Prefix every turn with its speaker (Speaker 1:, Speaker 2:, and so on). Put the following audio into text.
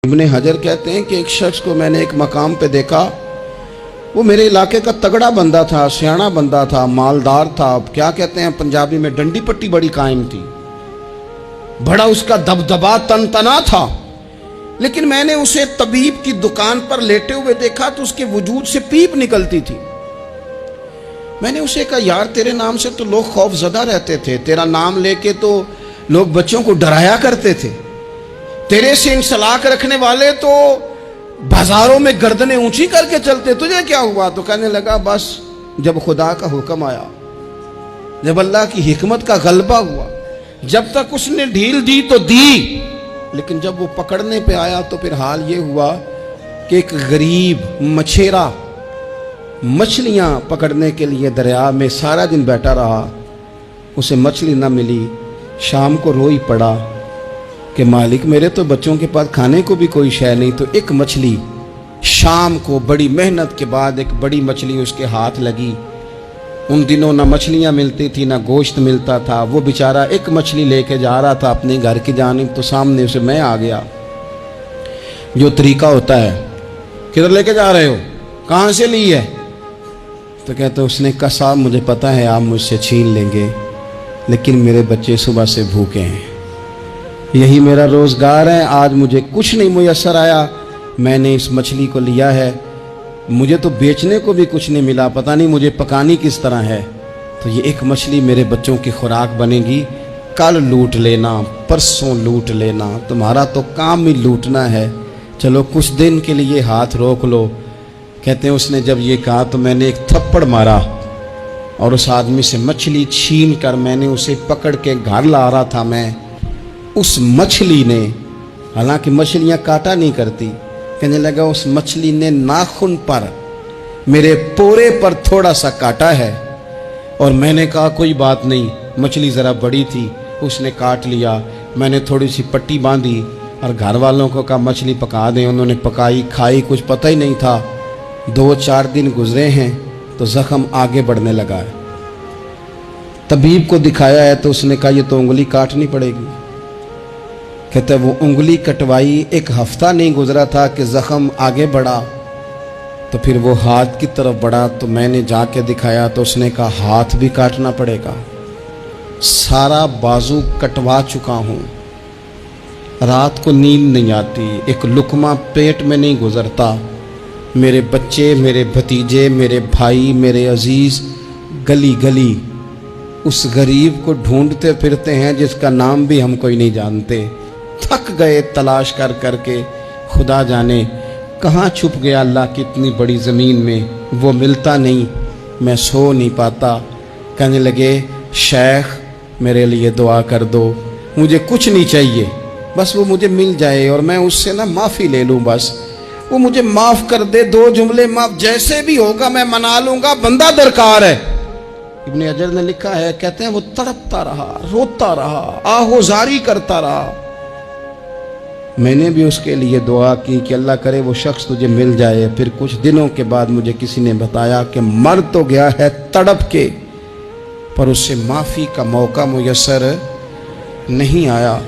Speaker 1: ابن حجر کہتے ہیں کہ ایک شخص کو میں نے ایک مقام پہ دیکھا، وہ میرے علاقے کا تگڑا بندہ تھا، سیاںا بندہ تھا، مالدار تھا، کیا کہتے ہیں پنجابی میں ڈنڈی پٹی بڑی قائم تھی، بڑا اس کا دبدبا تنتنا تھا، لیکن میں نے اسے طبیب کی دکان پر لیٹے ہوئے دیکھا تو اس کے وجود سے پیپ نکلتی تھی۔ میں نے اسے کہا یار تیرے نام سے تو لوگ خوف زدہ رہتے تھے، تیرا نام لے کے تو لوگ بچوں کو ڈرایا کرتے تھے، تیرے سے انسلاک رکھنے والے تو بازاروں میں گردنیں اونچی کر کے چلتے، تجھے کیا ہوا؟ تو کہنے لگا بس جب خدا کا حکم آیا، جب اللہ کی حکمت کا غلبہ ہوا، جب تک اس نے ڈھیل دی تو دی، لیکن جب وہ پکڑنے پہ آیا تو پھر حال یہ ہوا کہ ایک غریب مچھیرا مچھلیاں پکڑنے کے لیے دریا میں سارا دن بیٹھا رہا، اسے مچھلی نہ ملی، شام کو روئی پڑا کہ مالک میرے تو بچوں کے پاس کھانے کو بھی کوئی شے نہیں۔ تو ایک مچھلی شام کو بڑی محنت کے بعد ایک بڑی مچھلی اس کے ہاتھ لگی۔ ان دنوں نہ مچھلیاں ملتی تھی نہ گوشت ملتا تھا، وہ بیچارہ ایک مچھلی لے کے جا رہا تھا اپنے گھر کی جانب، تو سامنے اسے میں آ گیا۔ جو طریقہ ہوتا ہے، کدھر لے کے جا رہے ہو، کہاں سے لی ہے؟ تو کہتے اس نے کہا صاحب مجھے پتہ ہے آپ مجھ سے چھین لیں گے، لیکن میرے بچے صبح سے بھوکے ہیں، یہی میرا روزگار ہے، آج مجھے کچھ نہیں میسر آیا، میں نے اس مچھلی کو لیا ہے، مجھے تو بیچنے کو بھی کچھ نہیں ملا، پتہ نہیں مجھے پکانی کس طرح ہے، تو یہ ایک مچھلی میرے بچوں کی خوراک بنے گی، کل لوٹ لینا، پرسوں لوٹ لینا، تمہارا تو کام ہی لوٹنا ہے، چلو کچھ دن کے لیے ہاتھ روک لو۔ کہتے ہیں اس نے جب یہ کہا تو میں نے ایک تھپڑ مارا اور اس آدمی سے مچھلی چھین کر میں نے اسے پکڑ کے گھر لا رہا تھا میں، اس مچھلی نے، حالانکہ مچھلیاں کاٹا نہیں کرتی، کہنے لگا اس مچھلی نے ناخن پر میرے پورے پر تھوڑا سا کاٹا ہے، اور میں نے کہا کوئی بات نہیں، مچھلی ذرا بڑی تھی، اس نے کاٹ لیا، میں نے تھوڑی سی پٹی باندھی اور گھر والوں کو کہا مچھلی پکا دیں، انہوں نے پکائی کھائی، کچھ پتہ ہی نہیں تھا، 2-4 دن گزرے ہیں تو زخم آگے بڑھنے لگا ہے، طبیب کو دکھایا ہے تو اس نے کہا یہ تو انگلی کاٹنی پڑے گی۔ کہتا ہے وہ انگلی کٹوائی، 1 ہفتہ نہیں گزرا تھا کہ زخم آگے بڑھا، تو پھر وہ ہاتھ کی طرف بڑھا، تو میں نے جا کے دکھایا تو اس نے کہا ہاتھ بھی کاٹنا پڑے گا، سارا بازو کٹوا چکا ہوں، رات کو نیند نہیں آتی، ایک لقمہ پیٹ میں نہیں گزرتا، میرے بچے، میرے بھتیجے، میرے بھائی، میرے عزیز گلی گلی اس غریب کو ڈھونڈتے پھرتے ہیں جس کا نام بھی ہم کوئی نہیں جانتے، تھک گئے تلاش کر کر کے، خدا جانے کہاں چھپ گیا اللہ کی اتنی بڑی زمین میں، وہ ملتا نہیں، میں سو نہیں پاتا۔ کہنے لگے شیخ میرے لیے دعا کر دو، مجھے کچھ نہیں چاہیے، بس وہ مجھے مل جائے اور میں اس سے معافی لے لوں، بس وہ مجھے معاف کر دے، 2 جملے معاف، جیسے بھی ہوگا میں منا لوں گا، بندہ درکار ہے۔ ابن حجر نے لکھا ہے، کہتے ہیں وہ تڑپتا رہا، روتا رہا، آہوزاری کرتا رہا، میں نے بھی اس کے لیے دعا کی کہ اللہ کرے وہ شخص تجھے مل جائے۔ پھر کچھ دنوں کے بعد مجھے کسی نے بتایا کہ مر تو گیا ہے تڑپ کے، پر اس سے معافی کا موقع میسر نہیں آیا۔